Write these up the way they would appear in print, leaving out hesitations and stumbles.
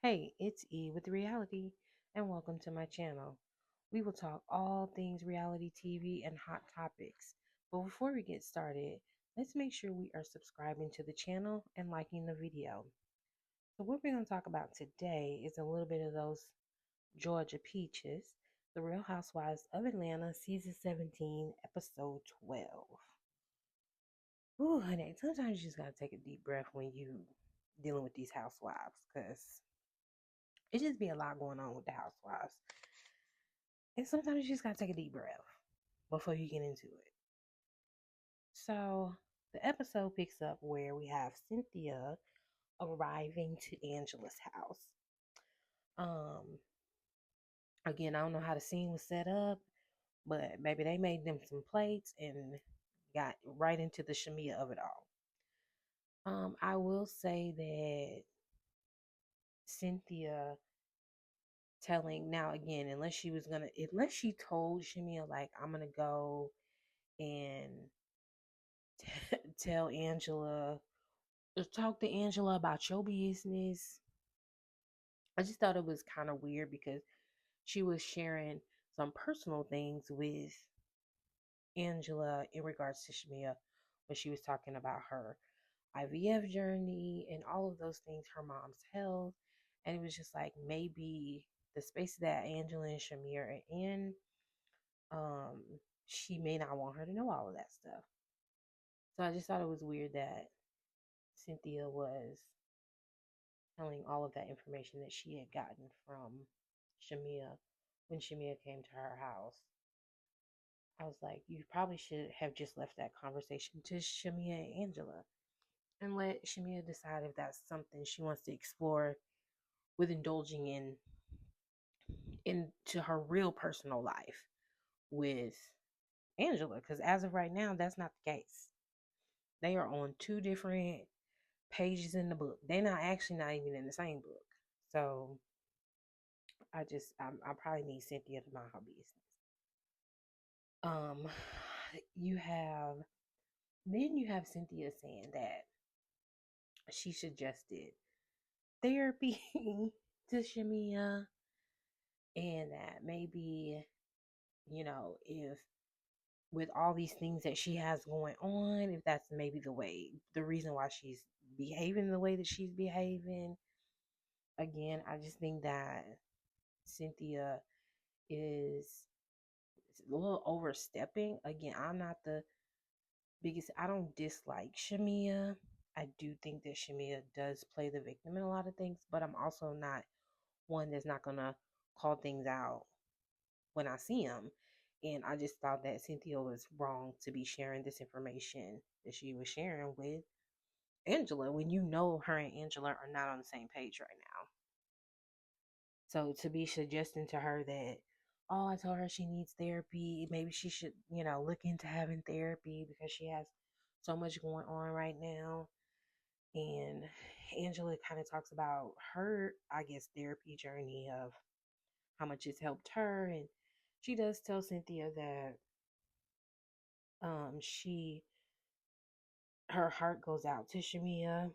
Hey, it's E with Reality, and welcome to my channel. We will talk all things reality TV and hot topics. But before we get started, let's make sure we are subscribing to the channel and liking the video. So, what we're going to talk about today is a little bit of those Georgia peaches, The Real Housewives of Atlanta, Season 17, Episode 12. Ooh, honey, sometimes you just got to take a deep breath when you dealing with these housewives because it just be a lot going on with the housewives. And sometimes you just gotta take a deep breath before you get into it. So the episode picks up where we have Cynthia arriving to Angela's house. Um, Again, I don't know how the scene was set up, but maybe they made them some plates and got right into the shamia of it all. I will say that Cynthia telling now again, unless she told Shamia like I'm gonna go and tell Angela, talk to Angela about your business. I just thought it was kind of weird because she was sharing some personal things with Angela in regards to Shamia when she was talking about her IVF journey and all of those things, her mom's health. And it was just like maybe the space that Angela and Shamia are in, um, she may not want her to know all of that stuff. So I just thought it was weird that Cynthia was telling all of that information that she had gotten from Shamia when Shamia came to her house. I was like, you probably should have just left that conversation to Shamia and Angela and let Shamia decide if that's something she wants to explore with indulging in into her real personal life with Angela. Because as of right now, that's not the case. They are on two different pages in the book. They're not actually not even in the same book. So I probably need Cynthia to mind her business. Um, you have then you have Cynthia saying that she suggested therapy to Shamia, and that maybe if with all these things that she has going on, if that's maybe the reason why she's behaving the way that she's behaving. Again, I just think that Cynthia is a little overstepping. Again, I'm not the biggest, I don't dislike Shamia. I do think that Shamia does play the victim in a lot of things, but I'm also not one that's not gonna call things out when I see them. And I just thought that Cynthia was wrong to be sharing this information that she was sharing with Angela when you know her and Angela are not on the same page right now. So to be suggesting to her that, oh, I told her she needs therapy, maybe she should, look into having therapy because she has so much going on right now. And Angela kind of talks about her, I guess, therapy journey of how much it's helped her. And she does tell Cynthia that she her heart goes out to Shamia,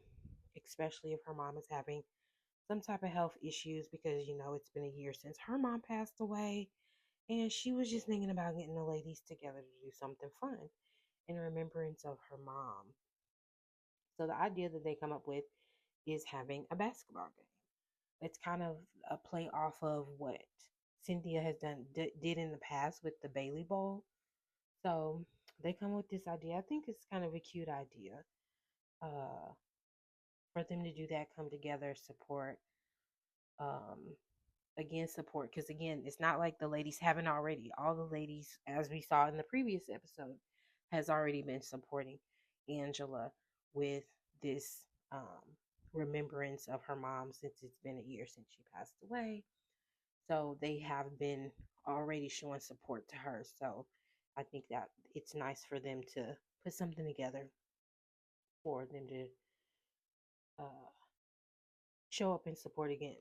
especially if her mom is having some type of health issues because it's been a year since her mom passed away. And she was just thinking about getting the ladies together to do something fun in remembrance of her mom. So the idea that they come up with is having a basketball game. It's kind of a play off of what Cynthia has did in the past with the Bailey Bowl. So they come with this idea. I think it's kind of a cute idea uh, for them to do that, come together, support. Um, Again, support because again, it's not like the ladies haven't already. All the ladies, as we saw in the previous episode, has already been supporting Angela with this remembrance of her mom since it's been a year since she passed away. So they have been already showing support to her. So I think that it's nice for them to put something together for them to uh, show up and support again.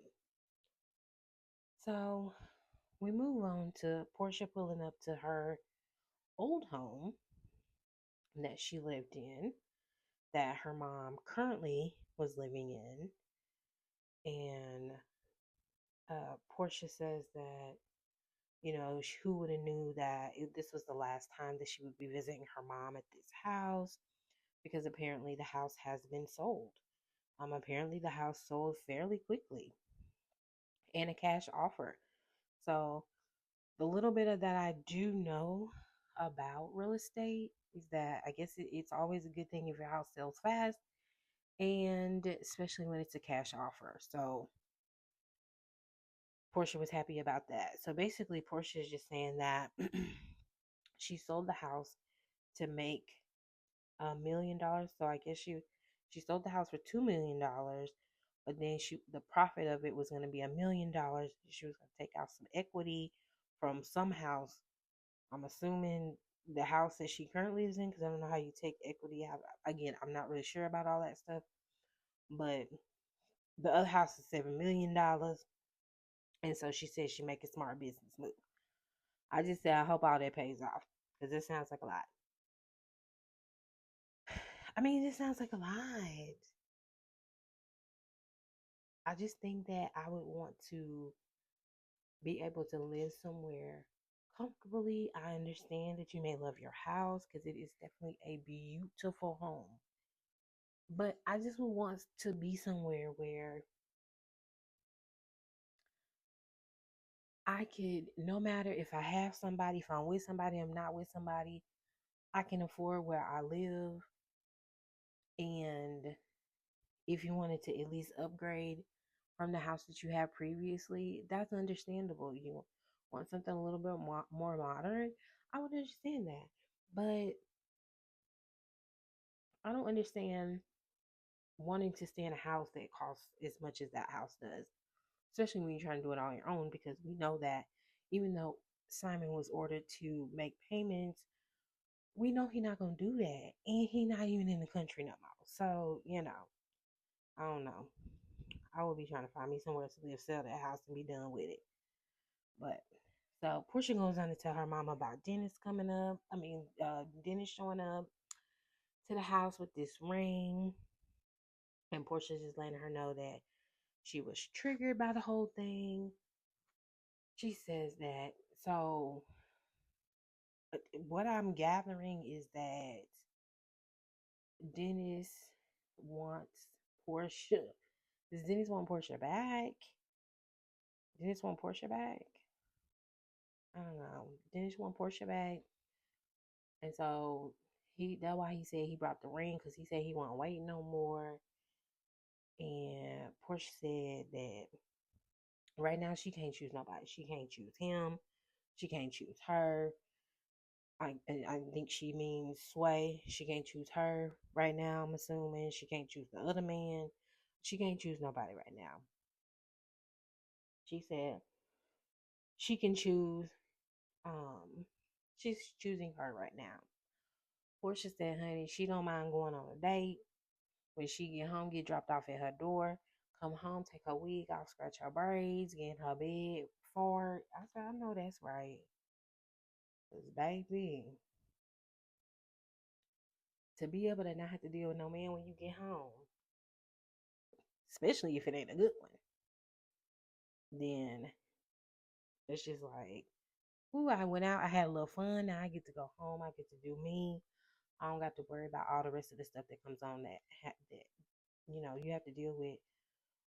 So we move on to Portia pulling up to her old home that she lived in, that her mom currently was living in. And Portia says that, who would have knew that this was the last time that she would be visiting her mom at this house, because apparently the house has been sold. Apparently the house sold fairly quickly and a cash offer. So the little bit of that I do know about real estate is that I guess it's always a good thing if your house sells fast, and especially when it's a cash offer. So Portia was happy about that. So basically, Portia is just saying that she sold the house to make $1 million. So I guess she sold the house for $2 million, but then the profit of it was going to be $1 million. She was going to take out some equity from some house. I'm assuming the house that she currently is in, because I don't know how you take equity out. Again, I'm not really sure about all that stuff, but the other house is $7 million, and so she said she make a smart business move. I just said I hope all that pays off, because it sounds like a lot. I mean, it sounds like a lot. I just think that I would want to be able to live somewhere comfortably. I understand that you may love your house because it is definitely a beautiful home. But I just would want to be somewhere where I could, no matter if I have somebody, if I'm with somebody, I'm not with somebody, I can afford where I live. And if you wanted to at least upgrade from the house that you had previously, that's understandable. You want something a little bit more modern, I would understand that. But I don't understand wanting to stay in a house that costs as much as that house does, especially when you're trying to do it on your own, because we know that even though Simon was ordered to make payments, we know he's not going to do that. And he not even in the country no more. So, I don't know. I will be trying to find me somewhere to live, sell that house, and be done with it. But so Portia goes on to tell her mom about Dennis coming up. Dennis showing up to the house with this ring. And Portia's just letting her know that she was triggered by the whole thing. She says that, so what I'm gathering is that Dennis wants Portia. Does Dennis want Portia back? Dennis want Portia back? I don't know. Dennis want Portia back. And so that's why he said he brought the ring, because he said he wasn't waiting no more. And Portia said that right now she can't choose nobody. She can't choose him. She can't choose her. I think she means Sway. She can't choose her right now, I'm assuming. She can't choose the other man. She can't choose nobody right now. She said she can choose, she's choosing her right now. Portia said, honey, she don't mind going on a date. When she get home, get dropped off at her door. Come home, take her wig off, scratch her braids, get in her bed, fart. I said, I know that's right. Cause baby, to be able to not have to deal with no man when you get home, especially if it ain't a good one, then it's just like, ooh, I went out, I had a little fun. Now I get to go home, I get to do me. I don't got to worry about all the rest of the stuff that comes on that you have to deal with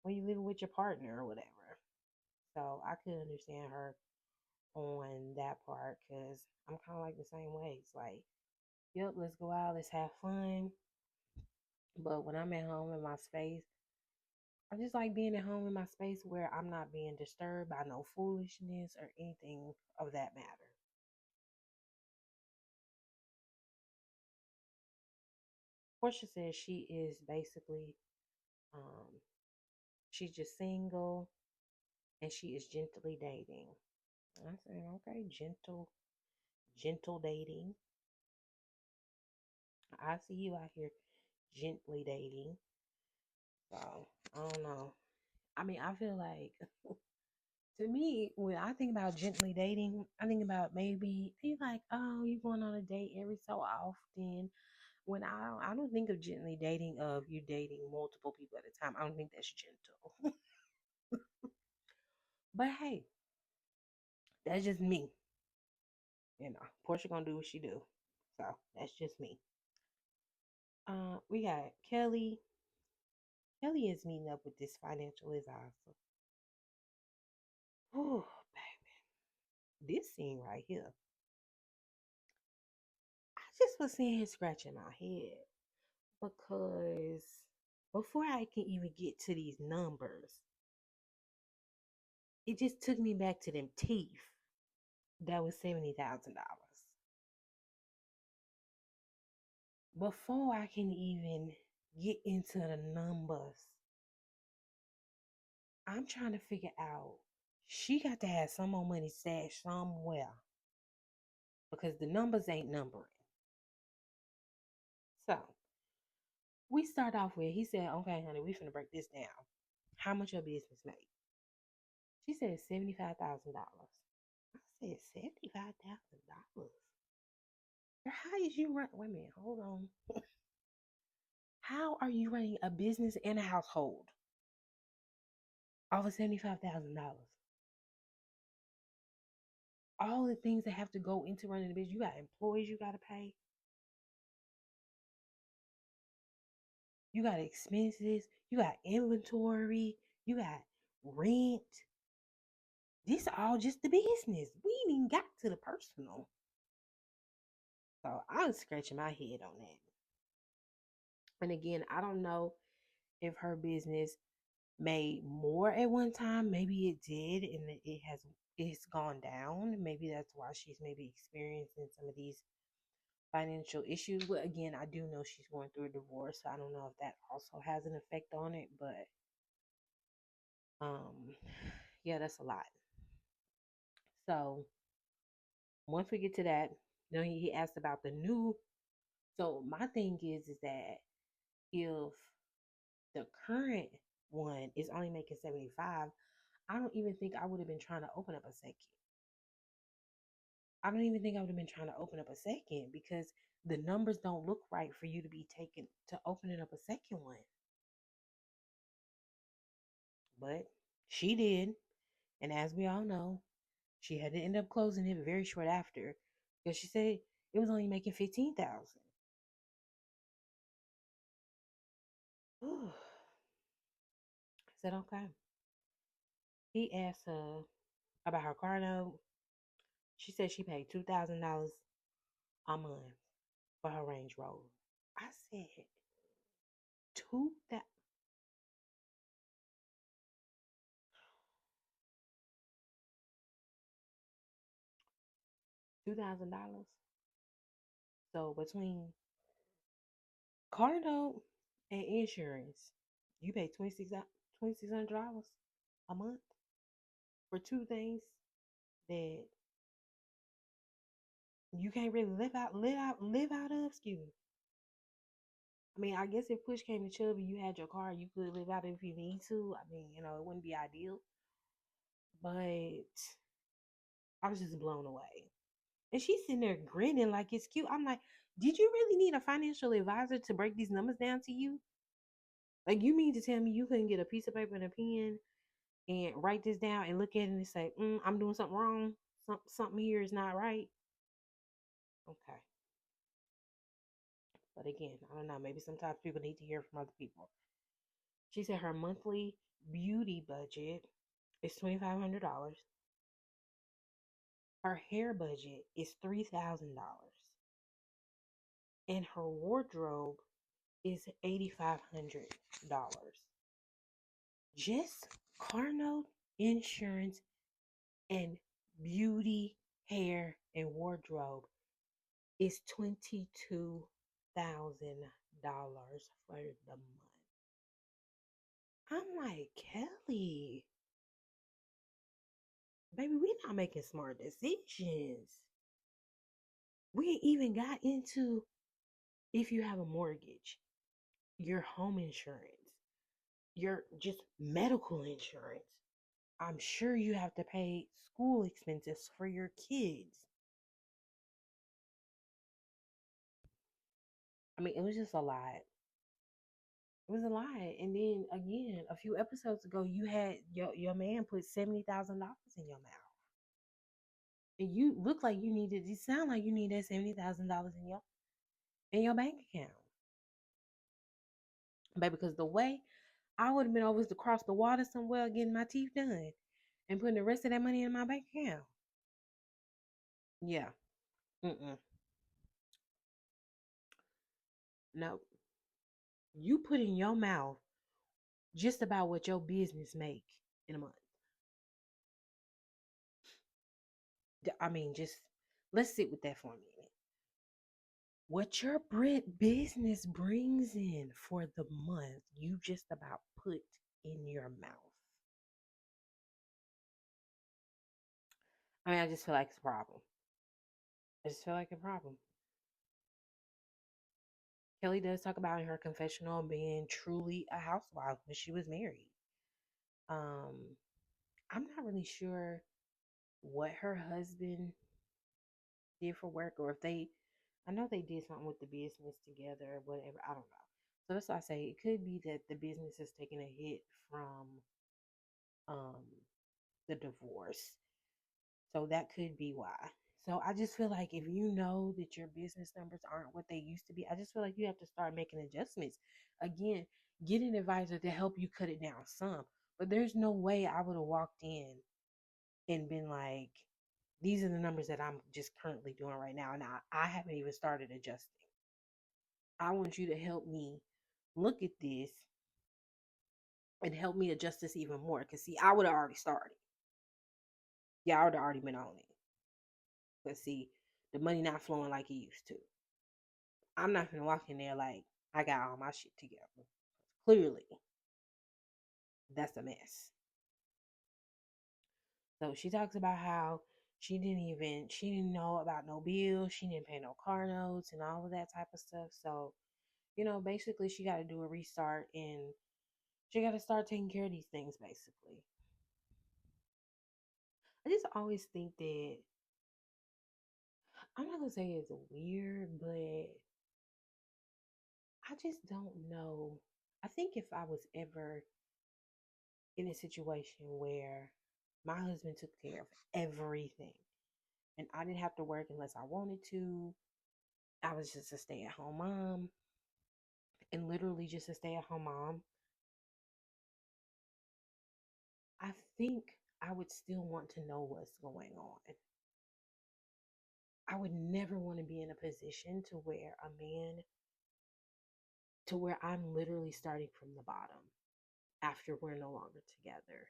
when you living with your partner or whatever. So I could understand her on that part, because I'm kind of like the same way. It's like, yep, let's go out, let's have fun. But when I'm at home in my space, I just like being at home in my space where I'm not being disturbed by no foolishness or anything of that matter. Portia says she is basically, um, she's just single and she is gently dating. I said, okay, gentle dating. I see you out here gently dating. So I don't know. I mean, I feel like to me, when I think about gently dating, I think about maybe be like, oh, you're going on a date every so often. When I don't think of gently dating of you dating multiple people at a time. I don't think that's gentle. But hey, that's just me. Portia gonna do what she do. So that's just me. We got Kelly. Kelly is meeting up with this financial advisor. Oh, this scene right here. I just was sitting here scratching my head because before I can even get to these numbers, it just took me back to them teeth. That was $70,000. Before I can even get into the numbers, I'm trying to figure out she got to have some more money stashed somewhere because the numbers ain't numbering. So we start off with he said, "Okay, honey, we finna break this down. How much your business make?" She said $75,000. I said $75,000. How is you run? Wait a minute, hold on. How are you running a business and a household off of $75,000? All the things that have to go into running the business. You got employees you got to pay. You got expenses. You got inventory. You got rent. This all just the business. We ain't even got to the personal. So I was scratching my head on that. And again, I don't know if her business made more at one time. Maybe it did, and it's gone down. Maybe that's why she's maybe experiencing some of these financial issues. But again, I do know she's going through a divorce, so I don't know if that also has an effect on it. But um, yeah, that's a lot. So once we get to that, he asked about the new. So my thing is that if the current one is only making 75, I don't even think I would have been trying to open up a second. I don't even think I would have been trying to open up a second because the numbers don't look right for you to be taken to opening up a second one. But she did. And as we all know, she had to end up closing it very short after because she said it was only making 15,000. I said, okay. He asked her about her car note. She said she paid $2,000 a month for her Range Rover. I said, $2,000. So between car note and insurance, you pay $2,600 a month for two things that you can't really live out of. Excuse me. I mean, I guess if push came to shove and you had your car, you could live out if you need to. I mean, it wouldn't be ideal, but I was just blown away. And she's sitting there grinning like it's cute. I'm like, did you really need a financial advisor to break these numbers down to you? Like, you mean to tell me you couldn't get a piece of paper and a pen and write this down and look at it and say, I'm doing something wrong. Something here is not right. Okay. But again, I don't know. Maybe sometimes people need to hear from other people. She said her monthly beauty budget is $2,500. Her hair budget is $3,000. And her wardrobe is $8,500. Just car note, insurance, and beauty, hair, and wardrobe is $22,000 for the month. I'm like, Kelly, baby, we're not making smart decisions. We ain't even got into if you have a mortgage, your home insurance, your just medical insurance. I'm sure you have to pay school expenses for your kids. I mean, it was just a lot. It was a lot. And then again, a few episodes ago, you had your man put $70,000 in your mouth, and you look like you needed. You sound like you need that $70,000 in your bank account, baby. Because the way I would have been over across the water somewhere getting my teeth done and putting the rest of that money in my bank account. Yeah. Mm-mm. No. You put in your mouth just about what your business make in a month. I mean, just let's sit with that for a minute. What your business brings in for the month, you just about put in your mouth. I mean, I just feel like it's a problem. I just feel like a problem. Kelly does talk about in her confessional being truly a housewife when she was married. Um, I'm not really sure what her husband did for work or if they, I know they did something with the business together or whatever. I don't know. So that's why I say it could be that the business is taking a hit from um the divorce. So that could be why. So I just feel like if you know that your business numbers aren't what they used to be, I just feel like you have to start making adjustments. Again, get an advisor to help you cut it down some. But there's no way I would have walked in and been like, these are the numbers that I'm just currently doing right now. And I haven't even started adjusting. I want you to help me look at this and help me adjust this even more. Because, see, I would have already started. Yeah, I would have already been on it. But, see, the money not flowing like it used to. I'm not going to walk in there like I got all my shit together. Clearly, that's a mess. So she talks about how she didn't know about no bills, she didn't pay no car notes and all of that type of stuff. So, basically she got to do a restart and she got to start taking care of these things basically. I just always think that I'm not going to say it's weird, but I just don't know. I think if I was ever in a situation where my husband took care of everything and I didn't have to work unless I wanted to, I was just a stay at home mom and literally just a stay at home mom, I think I would still want to know what's going on. I would never want to be in a position to where I'm literally starting from the bottom after we're no longer together.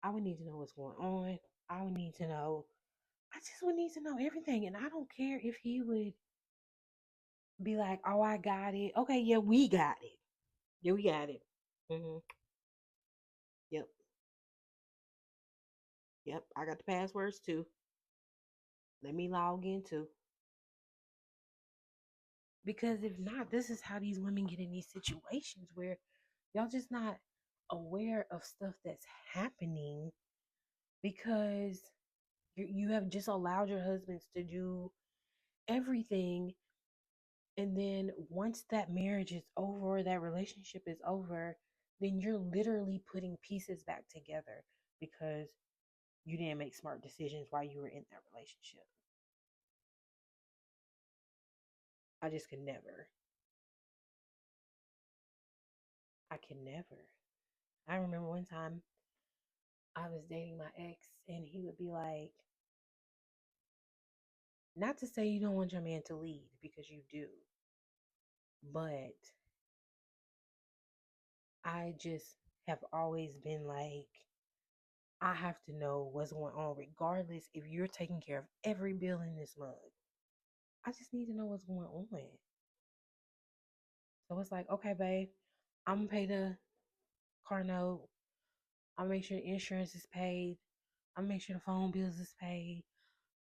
I would need to know what's going on. I would need to know, I just would need to know everything. And I don't care if he would be like, oh, I got it. Okay, yeah, we got it. Yeah, we got it. Hmm. Yep. Yep. I got the passwords too. Let me log in too. Because if not, this is how these women get in these situations where y'all just not aware of stuff that's happening because you have just allowed your husbands to do everything. And then once that marriage is over, or that relationship is over, then you're literally putting pieces back together because you didn't make smart decisions while you were in that relationship. I just could never. I can never. I remember one time I was dating my ex, and he would be like, not to say you don't want your man to lead because you do, but I just have always been like, I have to know what's going on, regardless if you're taking care of every bill in this month. I just need to know what's going on. So it's like, okay, babe, I'm gonna pay the car note. I'll make sure the insurance is paid. I'll make sure the phone bills is paid.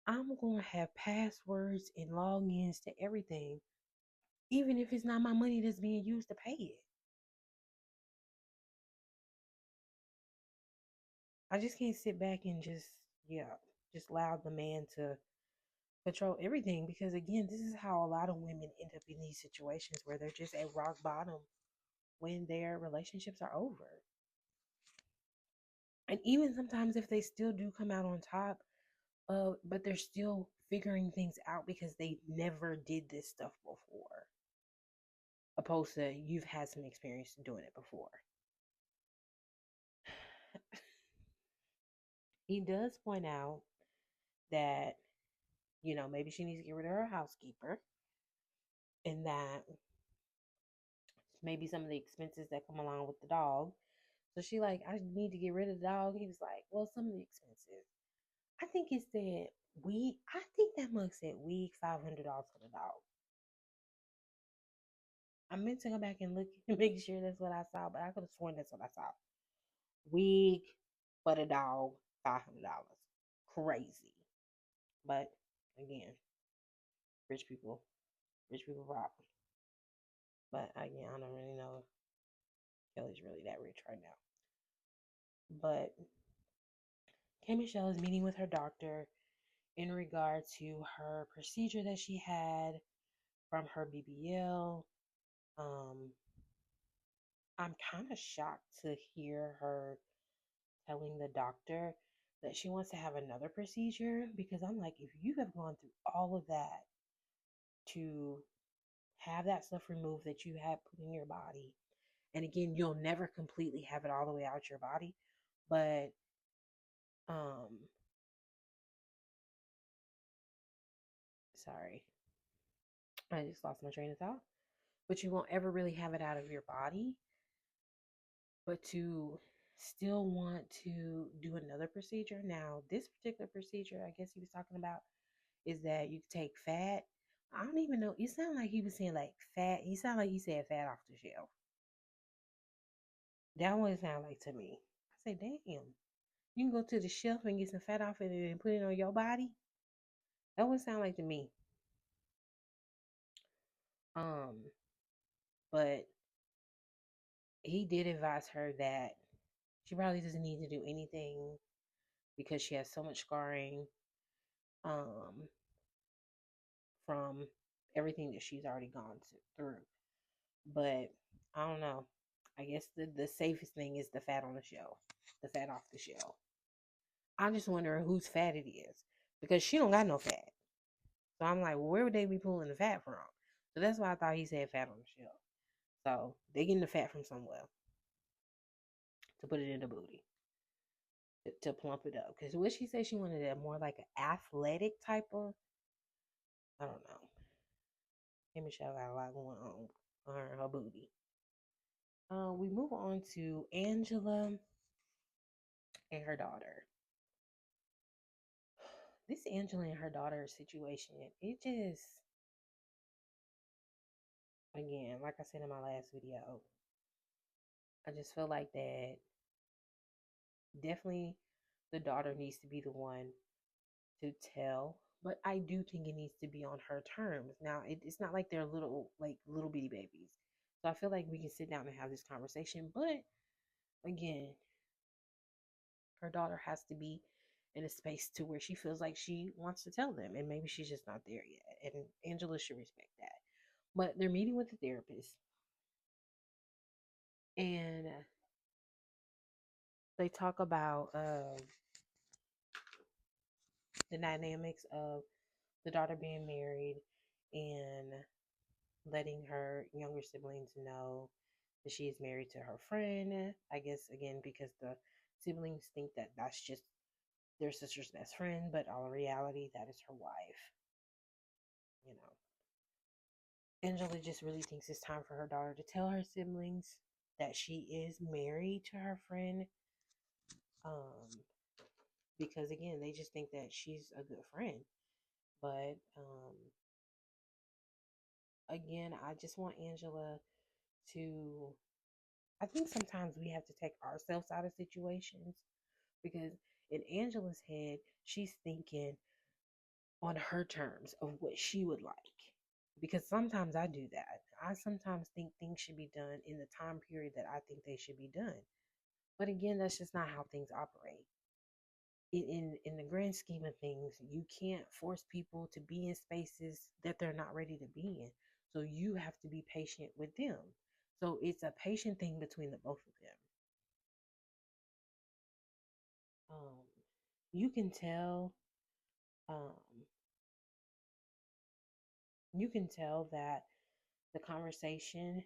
I'm gonna have passwords and logins to everything, even if it's not my money that's being used to pay it. I just can't sit back and just allow the man to control everything because again, this is how a lot of women end up in these situations where they're just at rock bottom when their relationships are over. And even sometimes if they still do come out on top, but they're still figuring things out because they never did this stuff before, opposed to you've had some experience doing it before. He does point out that, maybe she needs to get rid of her housekeeper, and that maybe some of the expenses that come along with the dog. So she like, I need to get rid of the dog. He was like, well, some of the expenses. I think it said week. I think that mug said week $500 for the dog. I meant to go back and look and make sure that's what I saw, but I could have sworn that's what I saw. Wig for the dog, $500. Crazy. But again, rich people, rich people problem. But again, I don't really know if Kelly's really that rich right now. But K Michelle is meeting with her doctor in regard to her procedure that she had from her BBL. Um, I'm kind of shocked to hear her telling the doctor that she wants to have another procedure, because I'm like, if you have gone through all of that to have that stuff removed that you have put in your body, and again, you'll never completely have it all the way out your body, but um sorry, I just lost my train of thought. But you won't ever really have it out of your body, but to still want to do another procedure. Now, this particular procedure, I guess he was talking about, is that you take fat. I don't even know. It sounded like he was saying like fat. He sounded like he said fat off the shelf. That what it sounded like to me. I say, damn, you can go to the shelf and get some fat off it and put it on your body. That would sound like to me. Um, but he did advise her that she probably doesn't need to do anything because she has so much scarring um from everything that she's already through. But I don't know. I guess the safest thing is the fat on the shelf, the fat off the shelf. I'm just wondering whose fat it is, because she don't got no fat. So I'm like, well, where would they be pulling the fat from? So that's why I thought he said fat on the shelf. So they getting the fat from somewhere to put it in the booty to plump it up. Because what she said, she wanted a more like an athletic type of, I don't know. Hey, Michelle got a lot going on her booty. We move on to Angela and her daughter. This Angela and her daughter situation, it just, again, like I said in my last video, I just feel like that definitely the daughter needs to be the one to tell, but I do think it needs to be on her terms. Now, it's not like they're little bitty babies. So I feel like we can sit down and have this conversation, but again, her daughter has to be in a space to where she feels like she wants to tell them, and maybe she's just not there yet. And Angela should respect that. But they're meeting with the therapist, and they talk about the dynamics of the daughter being married and letting her younger siblings know that she is married to her friend. I guess again because the siblings think that that's just their sister's best friend, but all in reality, that is her wife. You know, Angela just really thinks it's time for her daughter to tell her siblings that she is married to her friend. Um, because again, they just think that she's a good friend. But again, I just want Angela to. I think sometimes we have to take ourselves out of situations, because in Angela's head, she's thinking on her terms of what she would like. Because sometimes I do that. I sometimes think things should be done in the time period that I think they should be done. But again, that's just not how things operate. In the grand scheme of things, you can't force people to be in spaces that they're not ready to be in. So you have to be patient with them. So it's a patient thing between the both of them. Um, you can tell, um, you can tell that the conversation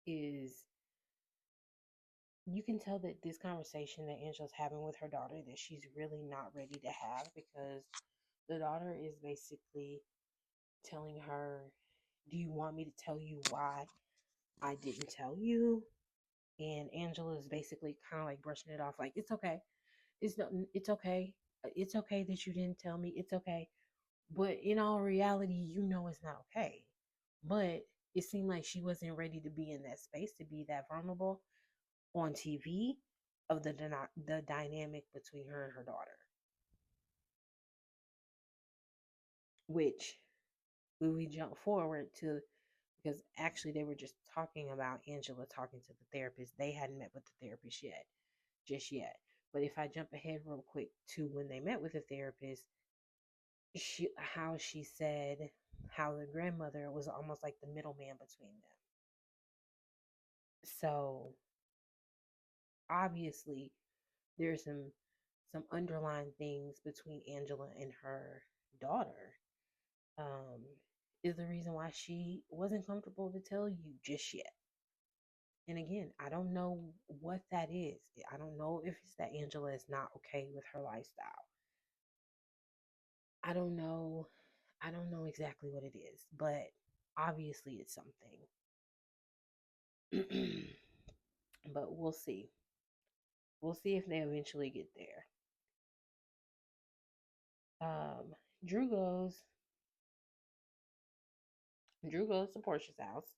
is, you can tell that this conversation that Angela's having with her daughter that she's really not ready to have, because the daughter is basically telling her, do you want me to tell you why I didn't tell you? And Angela is basically kind of like brushing it off, like, it's okay. It's no, it's okay. It's okay that you didn't tell me. It's okay. But in all reality, you know it's not okay. But it seemed like she wasn't ready to be in that space, to be that vulnerable on TV, of the dynamic between her and her daughter. Which, when we jump forward to, because actually they were just talking about Angela talking to the therapist. They hadn't met with the therapist yet, just yet. But if I jump ahead real quick to when they met with the therapist, she said how the grandmother was almost like the middleman between them. So obviously there's some underlying things between Angela and her daughter. Um, is the reason why she wasn't comfortable to tell you just yet. And again, I don't know what that is. I don't know if it's that Angela is not okay with her lifestyle. I don't know. I don't know exactly what it is, but obviously it's something. But we'll see. We'll see if they eventually get there. Um, Drew goes. Drew goes to Portia's house.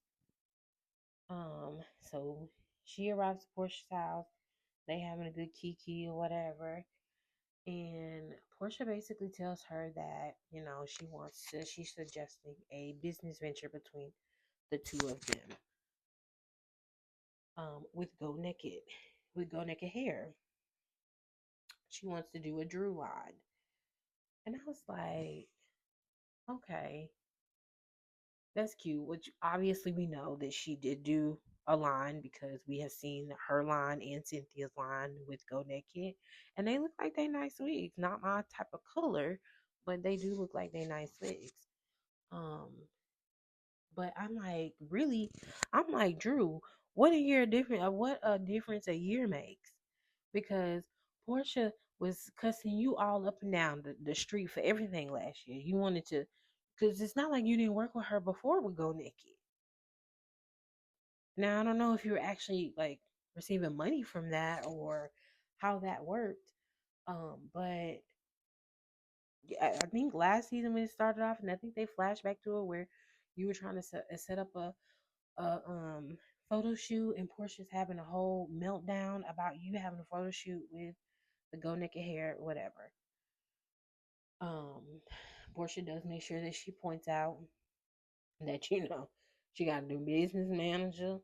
So she arrives at Portia's house. They having a good kiki or whatever. And Portia basically tells her that, she's suggesting a business venture between the two of them. With Go Naked hair. She wants to do a Drew line. And I was like, okay, that's cute. Which obviously we know that she did do a line, because we have seen her line and Cynthia's line with Go Naked. And they look like they nice wigs. Not my type of color, but they do look like they nice wigs. Um, but I'm like, really? I'm like, Drew, what a difference a year makes. Because Portia was cussing you all up and down the street for everything last year. You wanted to, because it's not like you didn't work with her before with Go Naked. Now I don't know if you were actually like receiving money from that or how that worked. But yeah, I think last season when it started off, and I think they flashed back to it where you were trying to set up a photo shoot, and Portia's having a whole meltdown about you having a photo shoot with the Go Naked hair, whatever. Um, Portia does make sure that she points out that she got a new business manager,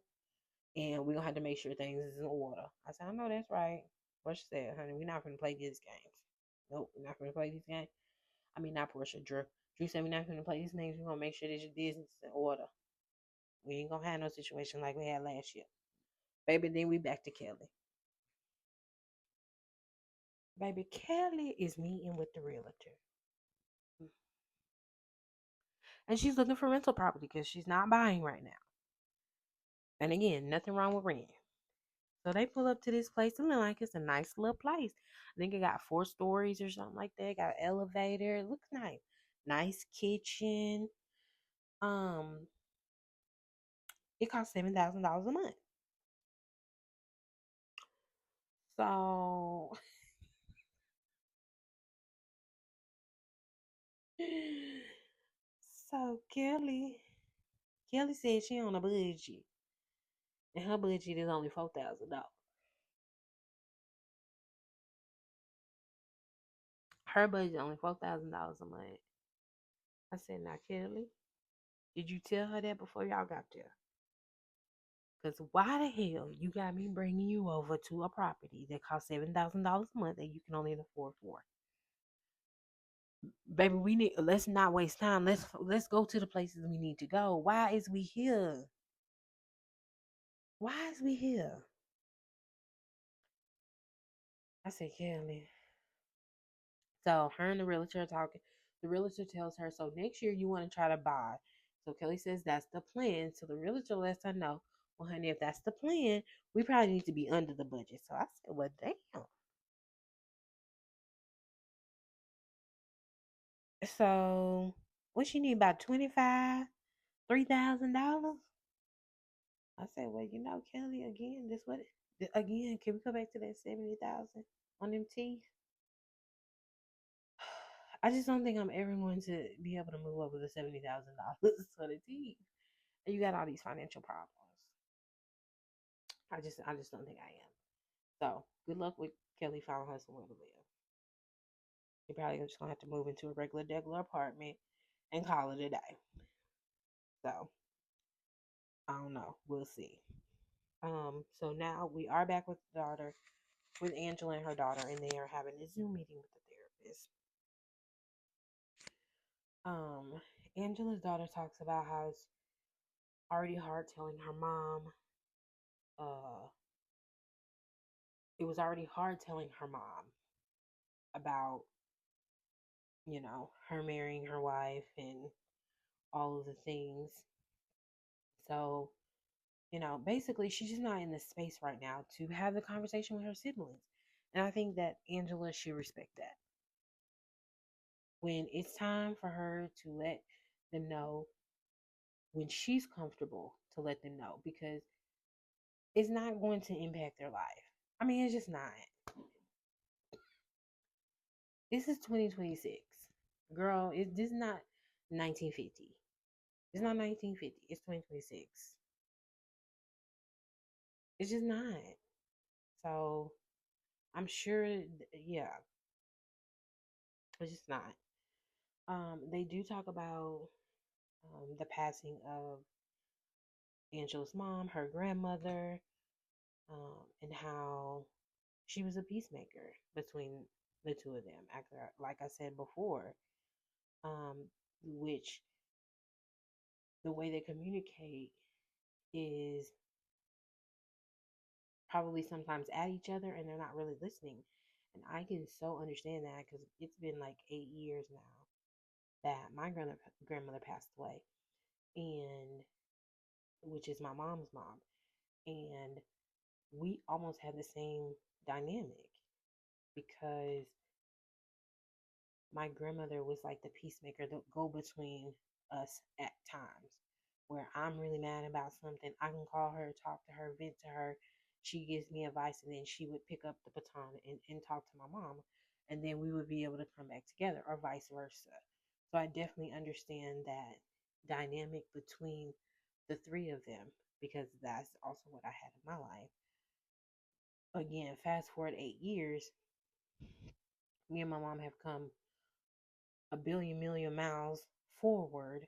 and we're gonna have to make sure things is in order. I said, I know that's right. Portia said, honey, we're not gonna play these games. Nope, we're not gonna play these games. I mean, not Portia, Drew. Drew said we're not gonna play these games. We're gonna make sure that your business is in order. We ain't gonna have no situation like we had last year. Baby, then we back to Kelly. Baby, Kelly is meeting with the realtor. And she's looking for rental property because she's not buying right now. And again, nothing wrong with rent. So they pull up to this place and look like it's a nice little place. I think it got 4 stories or something like that. Got an elevator. It looks nice. Nice kitchen. Um, it costs $7,000 a month. So so Kelly said she on a budget. And her budget is only $4,000. Her budget is only $4,000 a month. I said, now Kelly, did you tell her that before y'all got there? Because why the hell you got me bringing you over to a property that costs $7,000 a month that you can only afford for? Baby, we need let's not waste time. Let's go to the places we need to go. Why is we here? Why is we here? I said, Kelly. So her and the realtor are talking. The realtor tells her, so next year you want to try to buy. So Kelly says that's the plan. So the realtor lets her know, well, honey, if that's the plan, we probably need to be under the budget. So I said, well, damn. So what she need about 25, $3,000? I said, well, Kelly, again, this what again, can we go back to that 70,000 on them teeth? I just don't think I'm ever going to be able to move over the $70,000 for the teeth. And you got all these financial problems. I just don't think I am. So good luck with Kelly finding her somewhere to live. You probably just gonna have to move into a regular apartment and call it a day. So I don't know. We'll see. So now we are back with the daughter, with Angela and her daughter, and they are having a Zoom meeting with the therapist. Um, Angela's daughter talks about how it's already hard telling her mom. Uh, it was already hard telling her mom about her marrying her wife and all of the things. So, basically, she's just not in the space right now to have the conversation with her siblings. And I think that Angela should respect that. When it's time for her to let them know, when she's comfortable to let them know, because it's not going to impact their life. I mean, it's just not. This is 2026. Girl, this is not 1950. It's not 1950. It's 2026. It's just not. So I'm sure, yeah, it's just not. They do talk about the passing of Angela's mom, her grandmother, and how she was a peacemaker between the two of them. After, like I said before, which the way they communicate is probably sometimes at each other and they're not really listening. And I can so understand that because it's been like 8 years now that my grandmother passed away, and which is my mom's mom. And we almost had the same dynamic because my grandmother was like the peacemaker, the go between us at times. Where I'm really mad about something, I can call her, talk to her, vent to her. She gives me advice, and then she would pick up the baton and talk to my mom. And then we would be able to come back together, or vice versa. So I definitely understand that dynamic between the three of them because that's also what I had in my life. Again, fast forward 8 years, me and my mom have come a billion million miles forward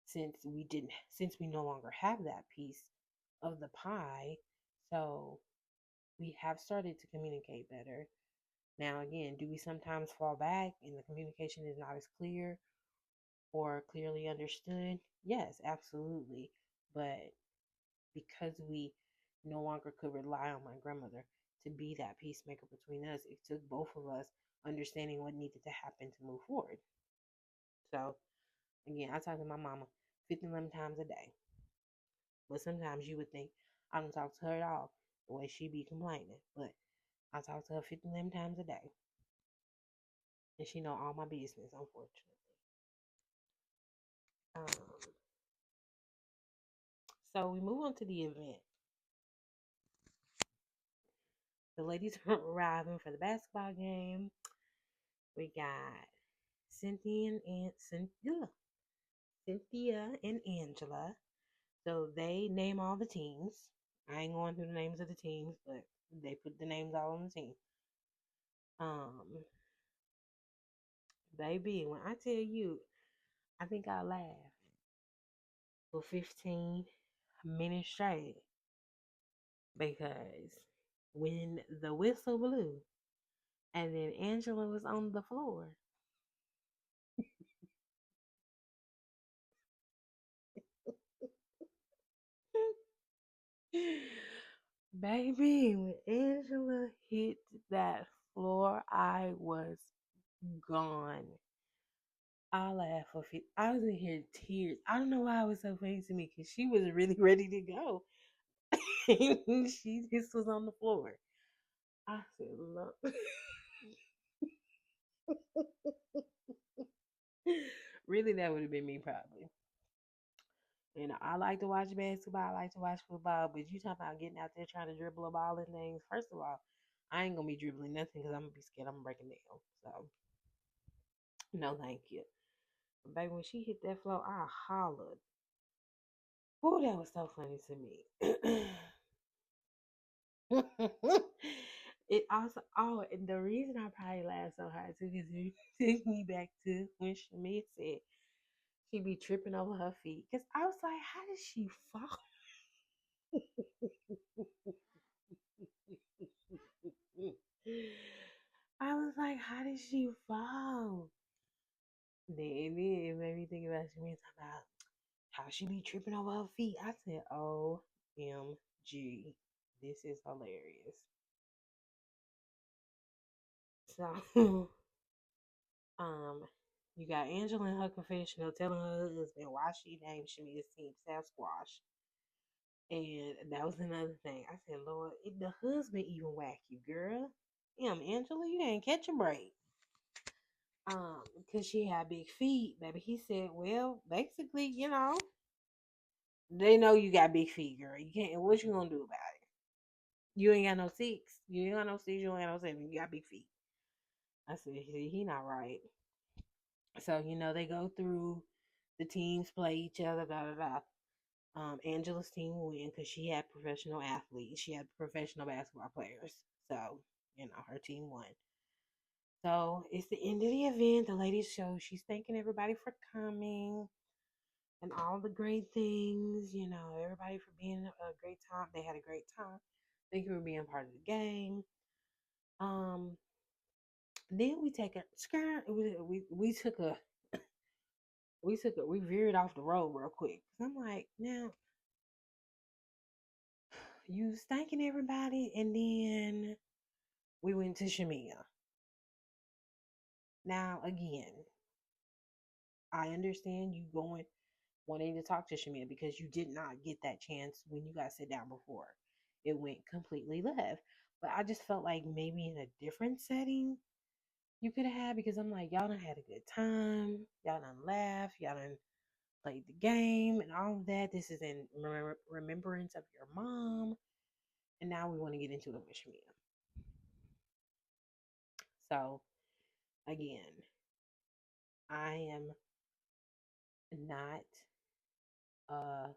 since we no longer have that piece of the pie. So we have started to communicate better. Now again, do we sometimes fall back and the communication is not as clear or clearly understood? Yes, absolutely. But because we no longer could rely on my grandmother to be that peacemaker between us, it took both of us understanding what needed to happen to move forward. So again, I talk to my mama 50 times a day. But sometimes you would think I don't talk to her at all, the way she be complaining. But I talk to her 50 times a day. And she know all my business, unfortunately. Um, so we move on to the event. The ladies are arriving for the basketball game. We got Cynthia and Angela. So they name all the teams. I ain't going through the names of the teams, but they put the names all on the team. Baby, when I tell you, I think I laughed for 15 minutes straight because when the whistle blew and then Angela was on the floor, Baby, when Angela hit that floor, I was gone. I laughed for I was in here in tears. I don't know why it was so funny to me because she was really ready to go. She just was on the floor. I said, "Look." Really, that would have been me probably. You know, I like to watch basketball. I like to watch football. But you talking about getting out there trying to dribble a ball and things. First of all, I ain't gonna be dribbling nothing because I'm gonna be scared. I'm breaking down. So no, thank you. But baby, when she hit that floor, I hollered. Oh, that was so funny to me. It also, oh, and the reason I probably laughed so hard too is it took me back to when Shamia said she be tripping over her feet. Cause I was like, how did she fall? I was like, how did she fall? Then it made me think about Shamia talking about how she be tripping over her feet. I said, OMG, this is hilarious. So Um, you got Angela in her confessional telling her husband why she named Shamia's team Sasquatch. And that was another thing. I said, Lord, the husband even whack you, girl. Damn, Angela, you ain't catch a break. Because she had big feet, baby. He said, well, basically, they know you got big feet, girl. You can't, what you gonna do about it? You ain't got no six. You ain't got no six, you ain't got no seven. You got big feet. I said, he not right. So, they go through the teams, play each other, da da da. Angela's team win because she had professional athletes. She had professional basketball players. So, her team won. So it's the end of the event. The ladies show. She's thanking everybody for coming and all the great things. Everybody for being a great time. They had a great time. Thank you for being part of the game. Um, then we take a skirt. We veered off the road real quick. I'm like, now you thanking everybody, and then we went to Shamia. Now, again, I understand you going wanting to talk to Shamia because you did not get that chance when you guys sit down before. It went completely left. But I just felt like maybe in a different setting you could have had because I'm like, y'all done had a good time. Y'all done laughed. Y'all done played the game and all of that. This is in remembrance of your mom. And now we want to get into it with Shamia. So, again, I am not a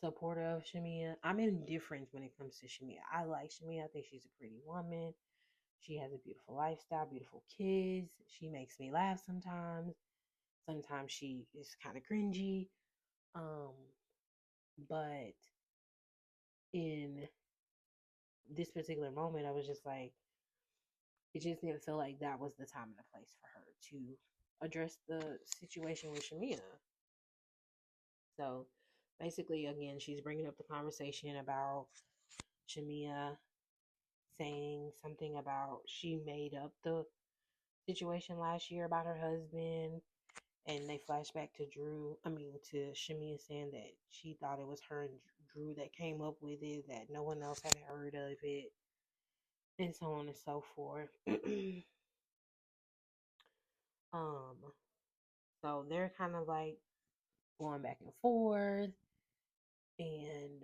supporter of Shamia. I'm indifferent when it comes to Shamia. I like Shamia. I think she's a pretty woman. She has a beautiful lifestyle, beautiful kids. She makes me laugh sometimes. Sometimes she is kind of cringy. Um, but in this particular moment, I was just like, it just didn't feel like that was the time and the place for her to address the situation with Shamia. So basically, again, she's bringing up the conversation about Shamia saying something about she made up the situation last year about her husband, and they flash back to to Shamia saying that she thought it was her and Drew that came up with it, that no one else had heard of it, and so on and so forth. um, so they're kind of like going back and forth, and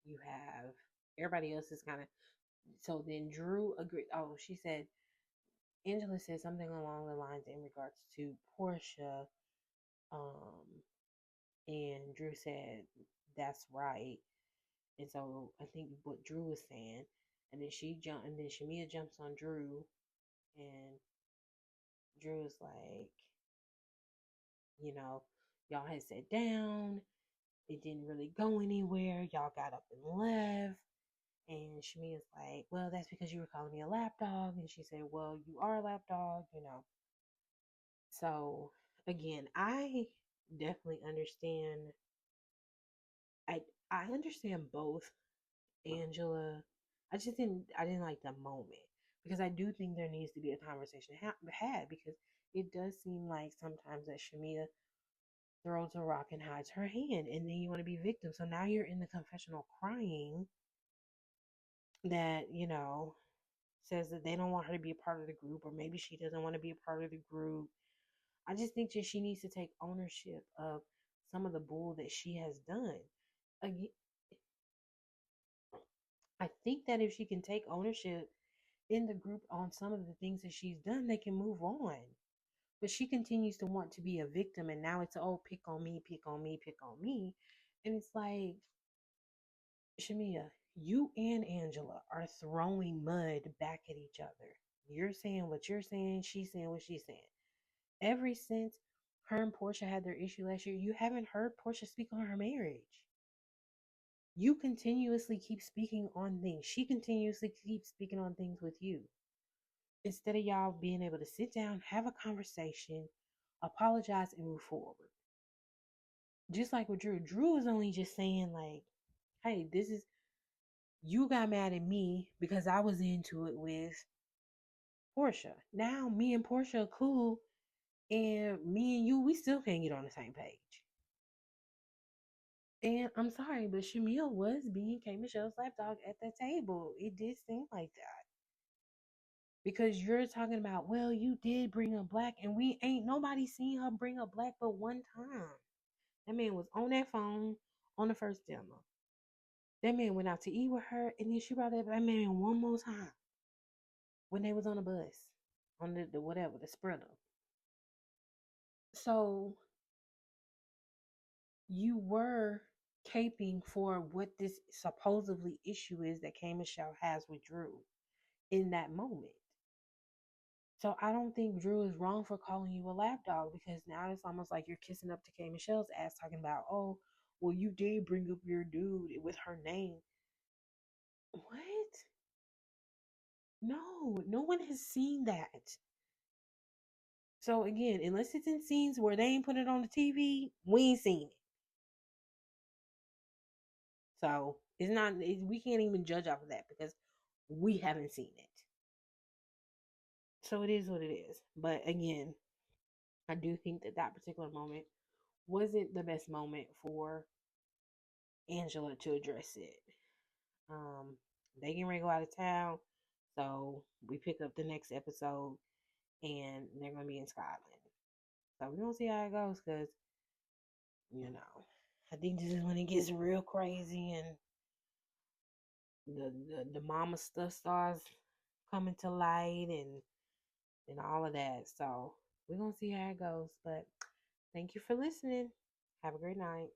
you have everybody else is kind of. So then Drew agreed. Oh, she said Angela said something along the lines in regards to Portia. Um, and Drew said, "That's right." And so I think what Drew was saying, and then and then Shamia jumps on Drew, and Drew is like, you know, y'all had sat down, it didn't really go anywhere, y'all got up and left. And Shamia's like, well, that's because you were calling me a lapdog. And she said, well, you are a lapdog. So again, I definitely understand. I understand both, Angela. I didn't like the moment because I do think there needs to be a conversation had because it does seem like sometimes that Shamia throws a rock and hides her hand, and then you want to be victim. So now you're in the confessional crying that says that they don't want her to be a part of the group, or maybe she doesn't want to be a part of the group. I just think that she needs to take ownership of some of the bull that she has done. Again, I think that if she can take ownership in the group on some of the things that she's done, they can move on. But she continues to want to be a victim, and now it's oh, pick on me, pick on me, pick on me. And it's like, Shamia, you and Angela are throwing mud back at each other. You're saying what you're saying, she's saying what she's saying. Ever since her and Portia had their issue last year, you haven't heard Portia speak on her marriage. You continuously keep speaking on things. She continuously keeps speaking on things with you. Instead of y'all being able to sit down, have a conversation, apologize, and move forward. Just like with Drew. Drew is only just saying, like, hey, this is, you got mad at me because I was into it with Portia. Now me and Portia are cool, and me and you, we still can't get on the same page. And I'm sorry, but Shamil was being K Michelle's lapdog at the table. It did seem like that. Because you're talking about, well, you did bring up black, and we ain't nobody seen her bring up black but one time. That man was on that phone on the first demo. That man went out to eat with her, and then she brought that man one more time when they was on the bus, on the whatever, the spreader. So you were caping for what this supposedly issue is that K Michelle has with Drew in that moment. So I don't think Drew is wrong for calling you a lapdog, because now it's almost like you're kissing up to K Michelle's ass talking about, oh, well, you did bring up your dude with her name. What? No, no one has seen that. So again, unless it's in scenes where they ain't put it on the TV, we ain't seen it. So it's not. We can't even judge off of that because we haven't seen it. So it is what it is. But again, I do think that that particular moment wasn't the best moment for Angela to address it. They can ready to go out of town, so we pick up the next episode, and they're gonna be in Scotland. So we're gonna see how it goes, because I think this is when it gets real crazy, and the mama stuff starts coming to light, and all of that. So we're gonna see how it goes. But thank you for listening. Have a great night.